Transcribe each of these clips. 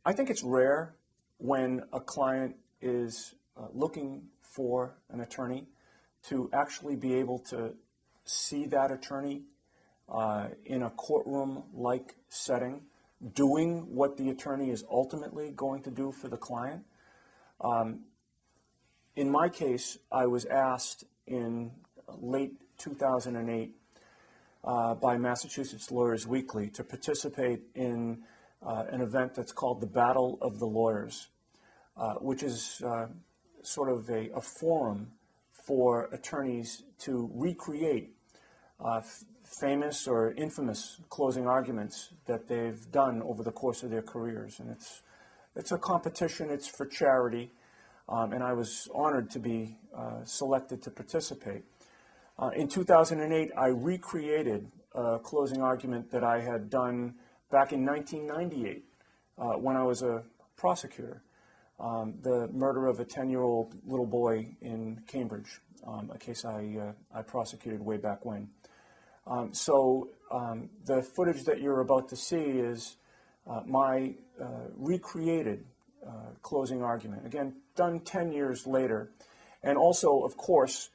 I think it's rare when a client is looking for an attorney to actually be able to see that attorney in a courtroom-like setting, doing what the attorney is ultimately going to do for the client. In my case, I was asked in late 2008 by Massachusetts Lawyers Weekly to participate in an event that's called the Battle of the Lawyers, which is sort of a forum for attorneys to recreate famous or infamous closing arguments that they've done over the course of their careers. And it's a competition, it's for charity, and I was honored to be selected to participate. In 2008, I recreated a closing argument that I had done back in 1998 when I was a prosecutor, the murder of a 10-year-old little boy in Cambridge, a case I prosecuted way back when. So the footage that you're about to see is my recreated closing argument, again, done 10 years later. And also, of course,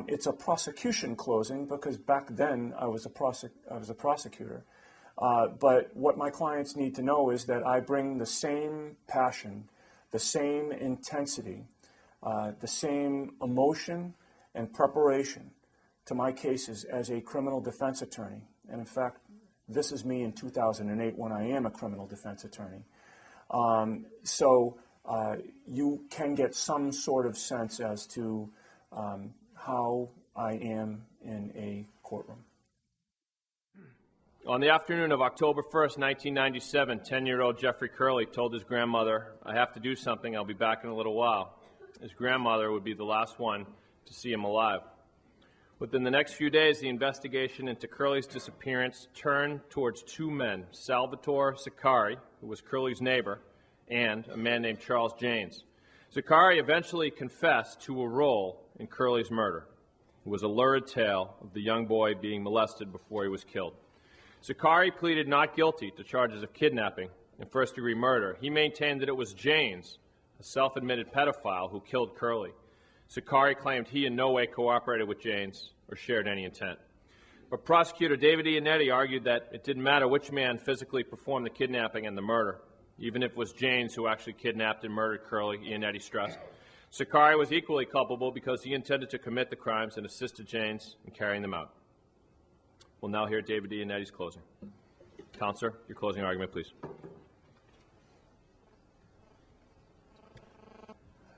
it's a prosecution closing because back then I was a prosecutor. But what my clients need to know is that I bring the same passion, the same intensity, the same emotion and preparation to my cases as a criminal defense attorney. And in fact, this is me in 2008 when I am a criminal defense attorney. So you can get some sort of sense as to how I am in a courtroom. On the afternoon of October 1st, 1997, 10-year-old Jeffrey Curley told his grandmother, "I have to do something, I'll be back in a little while." His grandmother would be the last one to see him alive. Within the next few days, the investigation into Curley's disappearance turned towards two men, Salvatore Siccari, who was Curley's neighbor, and a man named Charles Janes. Siccari eventually confessed to a role in Curley's murder. It was a lurid tale of the young boy being molested before he was killed. Siccari pleaded not guilty to charges of kidnapping and first-degree murder. He maintained that it was Janes, a self-admitted pedophile, who killed Curley. Siccari claimed he in no way cooperated with Janes or shared any intent. But prosecutor David Yannetti argued that it didn't matter which man physically performed the kidnapping and the murder, even if it was Janes who actually kidnapped and murdered Curley, Yannetti stressed. Siccari was equally culpable because he intended to commit the crimes and assisted Janes in carrying them out. We'll now hear David Yannetti's closing. Counselor, your closing argument, please.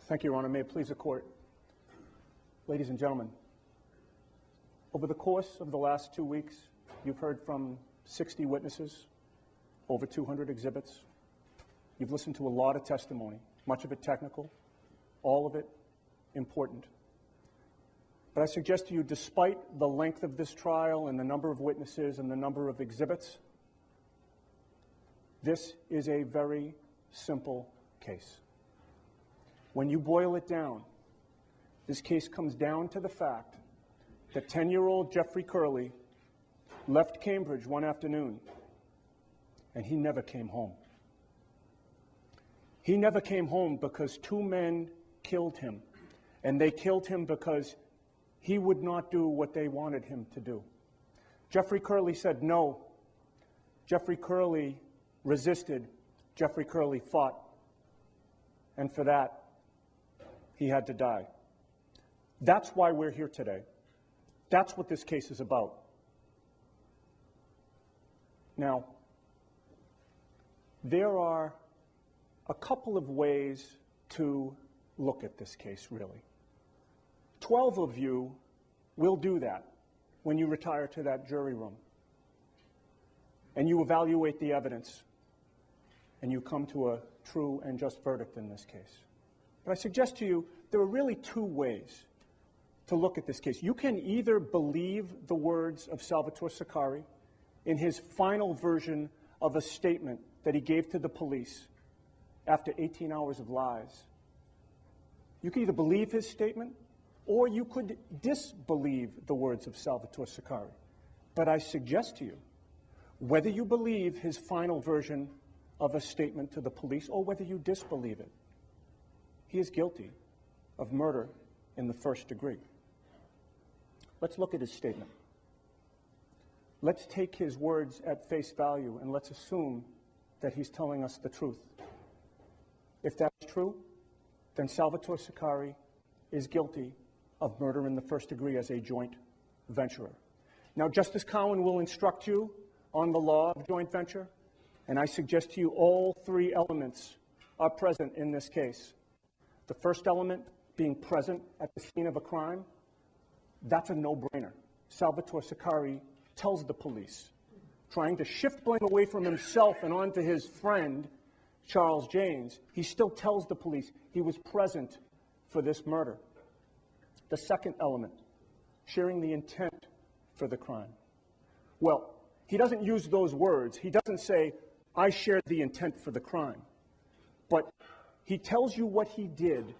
Thank you, Your Honor. May it please the Court. Ladies and gentlemen, over the course of the last 2 weeks, you've heard from 60 witnesses, over 200 exhibits. You've listened to a lot of testimony, much of it technical, all of it important. But I suggest to you, despite the length of this trial and the number of witnesses and the number of exhibits, this is a very simple case. When you boil it down, this case comes down to the fact that 10-year-old Jeffrey Curley left Cambridge one afternoon, and he never came home. He never came home because two men killed him, and they killed him because he would not do what they wanted him to do. Jeffrey Curley said no. Jeffrey Curley resisted. Jeffrey Curley fought. And for that, he had to die. That's why we're here today. That's what this case is about. Now, there are a couple of ways to look at this case, really. 12 of you will do that when you retire to that jury room. And you evaluate the evidence, and you come to a true and just verdict in this case. But I suggest to you, there are really two ways to look at this case. You can either believe the words of Salvatore Siccari in his final version of a statement that he gave to the police after 18 hours of lies. You can either believe his statement, or you could disbelieve the words of Salvatore Siccari. But I suggest to you, whether you believe his final version of a statement to the police or whether you disbelieve it, he is guilty of murder in the first degree. Let's look at his statement. Let's take his words at face value and let's assume that he's telling us the truth. If that's true, then Salvatore Sicari is guilty of murder in the first degree as a joint venturer. Now, Justice Cowan will instruct you on the law of joint venture, and I suggest to you all three elements are present in this case. The first element, being present at the scene of a crime, that's a no-brainer. Salvatore Sicari tells the police, trying to shift blame away from himself and onto his friend, Charles Janes, he still tells the police he was present for this murder. The second element, sharing the intent for the crime. Well, he doesn't use those words. He doesn't say, I shared the intent for the crime. But he tells you what he did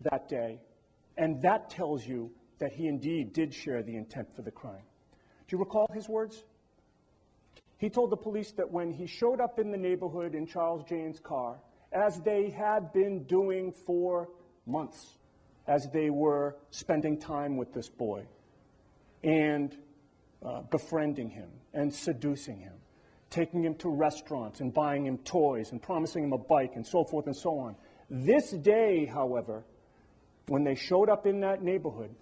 that day, and that tells you that he indeed did share the intent for the crime. Do you recall his words? He told the police that when he showed up in the neighborhood in Charles Jane's car, as they had been doing for months, as they were spending time with this boy and befriending him and seducing him, taking him to restaurants and buying him toys and promising him a bike and so forth and so on. This day, however, when they showed up in that neighborhood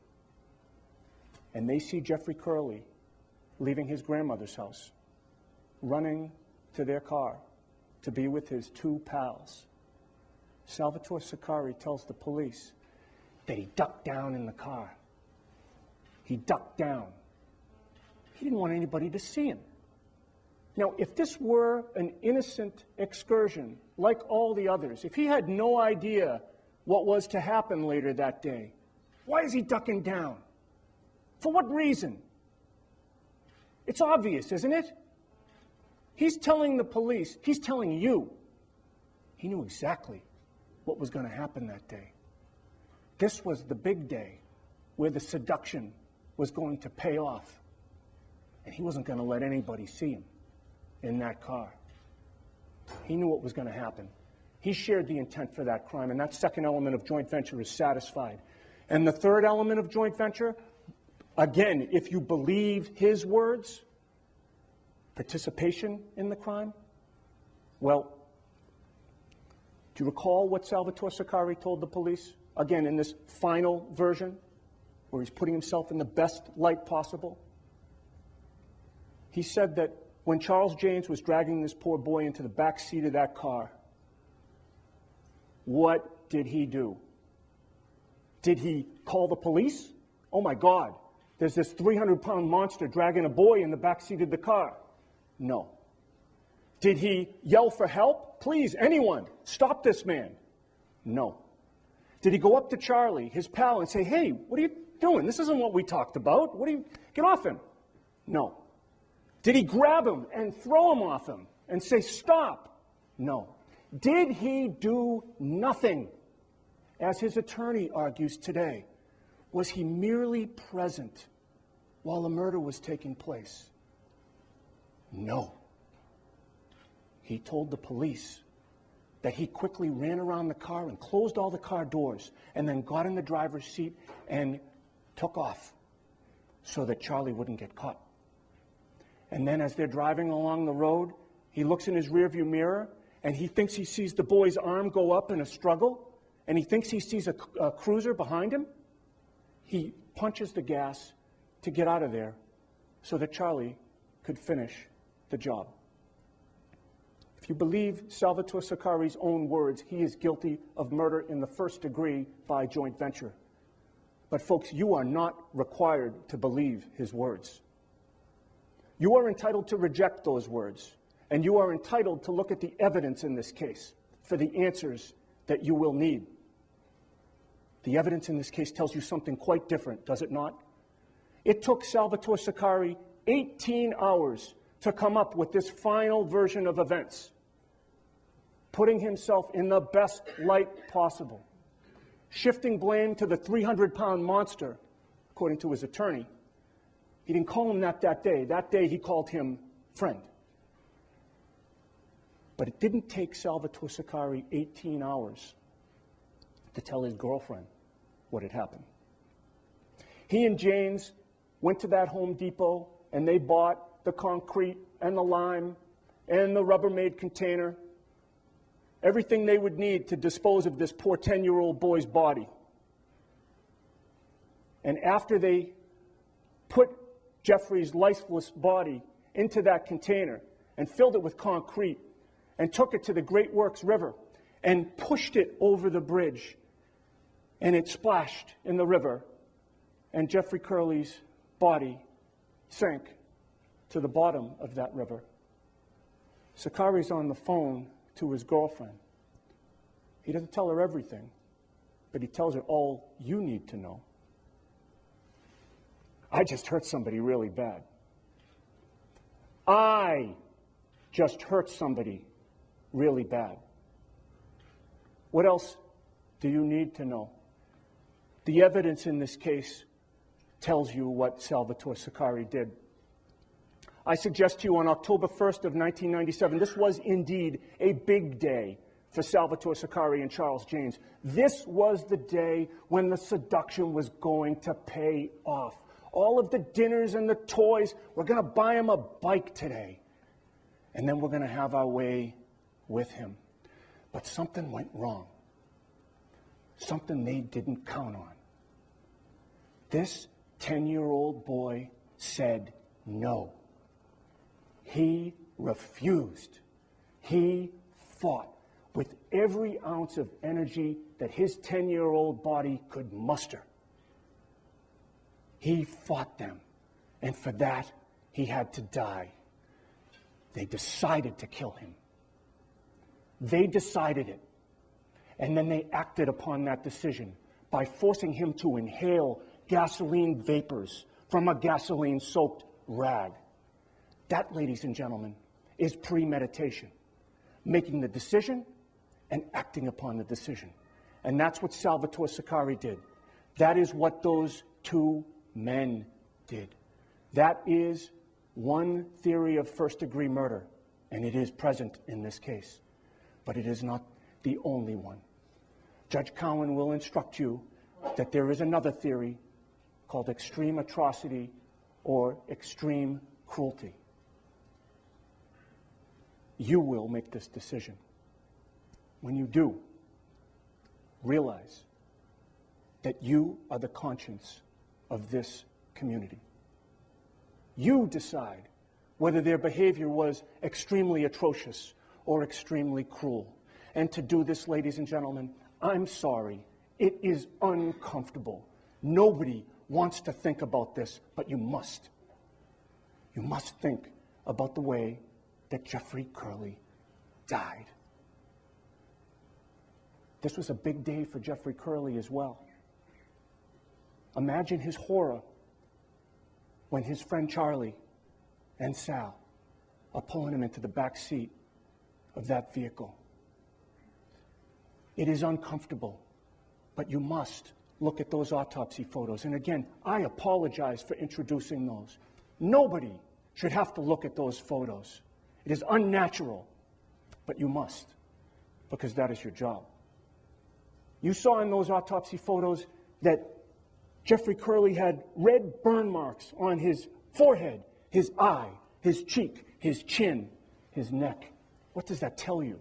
and they see Jeffrey Curley leaving his grandmother's house, running to their car to be with his two pals, Salvatore Sicari tells the police that he ducked down in the car. He ducked down. He didn't want anybody to see him. Now, if this were an innocent excursion, like all the others, if he had no idea what was to happen later that day, why is he ducking down? For what reason? It's obvious, isn't it? He's telling the police, he's telling you, he knew exactly what was going to happen that day. This was the big day where the seduction was going to pay off. And he wasn't going to let anybody see him in that car. He knew what was going to happen. He shared the intent for that crime, and that second element of joint venture is satisfied. And the third element of joint venture, again, if you believe his words, participation in the crime, well, do you recall what Salvatore Sicari told the police? Again, in this final version, where he's putting himself in the best light possible. He said that when Charles Janes was dragging this poor boy into the back seat of that car, what did he do? Did he call the police? Oh my God, there's this 300-pound monster dragging a boy in the back seat of the car. No. Did he yell for help? Please, anyone, stop this man. No. Did he go up to Charlie, his pal, and say, hey, what are you doing? This isn't what we talked about. Get off him. No. Did he grab him and throw him off him and say, stop? No. Did he do nothing? As his attorney argues today, was he merely present while the murder was taking place? No. He told the police that he quickly ran around the car and closed all the car doors and then got in the driver's seat and took off so that Charlie wouldn't get caught. And then as they're driving along the road, he looks in his rearview mirror and he thinks he sees the boy's arm go up in a struggle, and he thinks he sees a cruiser behind him. He punches the gas to get out of there so that Charlie could finish the job. If you believe Salvatore Sicari's own words, he is guilty of murder in the first degree by joint venture. But folks, you are not required to believe his words. You are entitled to reject those words, and you are entitled to look at the evidence in this case for the answers that you will need. The evidence in this case tells you something quite different, does it not? It took Salvatore Sicari 18 hours to come up with this final version of events, putting himself in the best light possible, shifting blame to the 300-pound monster, according to his attorney. He didn't call him that day. That day he called him friend. But it didn't take Salvatore Siccari 18 hours to tell his girlfriend what had happened. He and James went to that Home Depot and they bought the concrete and the lime and the Rubbermaid container, everything they would need to dispose of this poor 10-year-old boy's body. And after they put Jeffrey's lifeless body into that container and filled it with concrete and took it to the Great Works River and pushed it over the bridge, and it splashed in the river, and Jeffrey Curley's body sank to the bottom of that river. Siccari's on the phone to his girlfriend. He doesn't tell her everything, but he tells her all you need to know. I just hurt somebody really bad. I just hurt somebody really bad. What else do you need to know? The evidence in this case tells you what Salvatore Siccari did. I suggest to you on October 1st of 1997, this was indeed a big day for Salvatore Siccari and Charles James. This was the day when the seduction was going to pay off. All of the dinners and the toys, we're going to buy him a bike today. And then we're going to have our way with him. But something went wrong. Something they didn't count on. This 10-year-old boy said no. He refused. He fought with every ounce of energy that his 10-year-old body could muster. He fought them, and for that, he had to die. They decided to kill him. They decided it, and then they acted upon that decision by forcing him to inhale gasoline vapors from a gasoline-soaked rag. That, ladies and gentlemen, is premeditation, making the decision and acting upon the decision. And that's what Salvatore Siccari did. That is what those two men did. That is one theory of first-degree murder, and it is present in this case. But it is not the only one. Judge Cowan will instruct you that there is another theory called extreme atrocity or extreme cruelty. You will make this decision. When you do, realize that you are the conscience of this community. You decide whether their behavior was extremely atrocious or extremely cruel. And to do this, ladies and gentlemen, I'm sorry, it is uncomfortable. Nobody wants to think about this, but you must. You must think about the way that Jeffrey Curley died. This was a big day for Jeffrey Curley as well. Imagine his horror when his friend Charlie and Sal are pulling him into the back seat of that vehicle. It is uncomfortable, but you must look at those autopsy photos. And again, I apologize for introducing those. Nobody should have to look at those photos. It is unnatural, but you must, because that is your job. You saw in those autopsy photos that Jeffrey Curley had red burn marks on his forehead, his eye, his cheek, his chin, his neck. What does that tell you?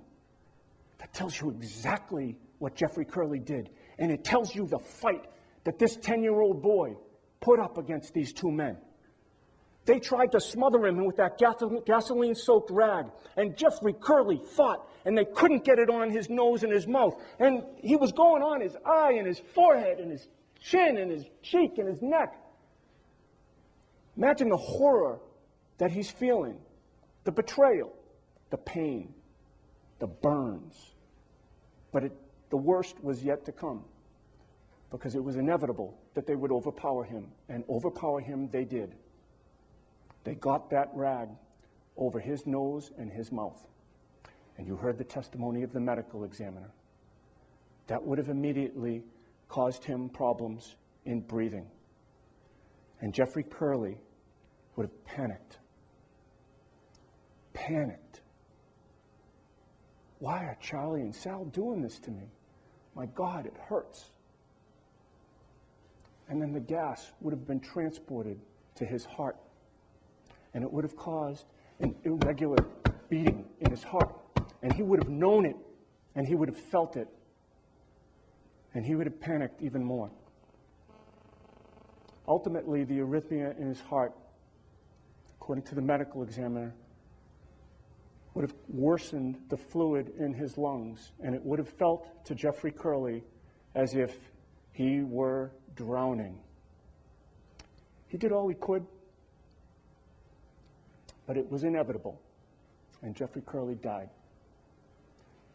That tells you exactly what Jeffrey Curley did. And it tells you the fight that this 10-year-old boy put up against these two men. They tried to smother him with that gasoline-soaked rag. And Jeffrey Curley fought, and they couldn't get it on his nose and his mouth. And he was going on his eye and his forehead and his chin and his cheek and his neck. Imagine the horror that he's feeling, the betrayal, the pain, the burns. But the worst was yet to come, because it was inevitable that they would overpower him, and overpower him they did. They got that rag over his nose and his mouth. And you heard the testimony of the medical examiner. That would have immediately caused him problems in breathing. And Jeffrey Curley would have panicked. Panicked. Why are Charlie and Sal doing this to me? My God, it hurts. And then the gas would have been transported to his heart, and it would have caused an irregular beating in his heart, and he would have known it, and he would have felt it, and he would have panicked even more. Ultimately, the arrhythmia in his heart, according to the medical examiner, would have worsened the fluid in his lungs, and it would have felt to Jeffrey Curley as if he were drowning. He did all he could, but it was inevitable, and Jeffrey Curley died.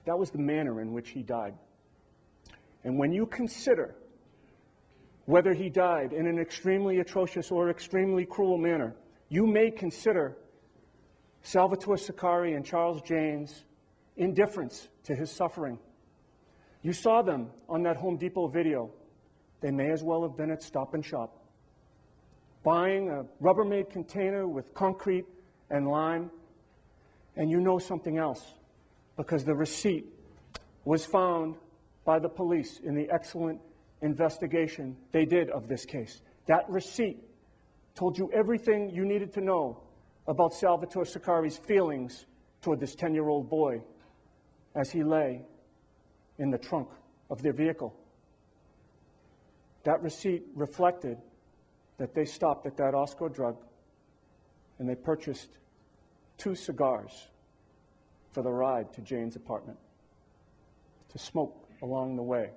That was the manner in which he died. And when you consider whether he died in an extremely atrocious or extremely cruel manner, you may consider Salvatore Siccari and Charles Jane's indifference to his suffering. You saw them on that Home Depot video. They may as well have been at Stop and Shop, buying a Rubbermaid container with concrete and lime. And you know something else, because the receipt was found by the police in the excellent investigation they did of this case. That receipt told you everything you needed to know about Salvatore Siccari's feelings toward this 10-year-old boy as he lay in the trunk of their vehicle. That receipt reflected that they stopped at that Osco drug and they purchased 2 cigars for the ride to Jane's apartment to smoke along the way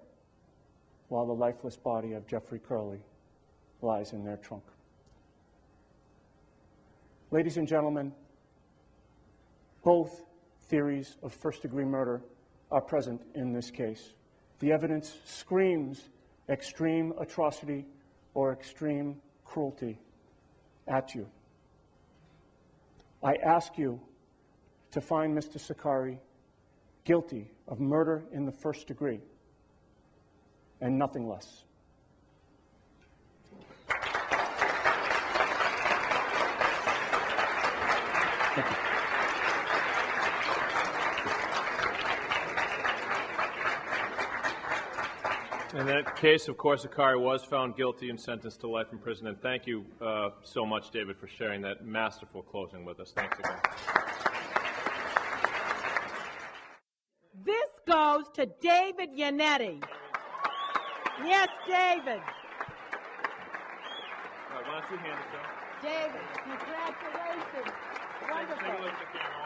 while the lifeless body of Jeffrey Curley lies in their trunk. Ladies and gentlemen, both theories of first-degree murder are present in this case. The evidence screams extreme atrocity or extreme cruelty at you. I ask you to find Mr. Siccari guilty of murder in the first degree and nothing less. Thank you. In that case, of course, Siccari was found guilty and sentenced to life in prison. And thank you so much, David, for sharing that masterful closing with us. Thanks again. This goes to David Yannetti. Yes, David. All right, why don't you hand it to him? David, congratulations. Wonderful. Take a look at the camera.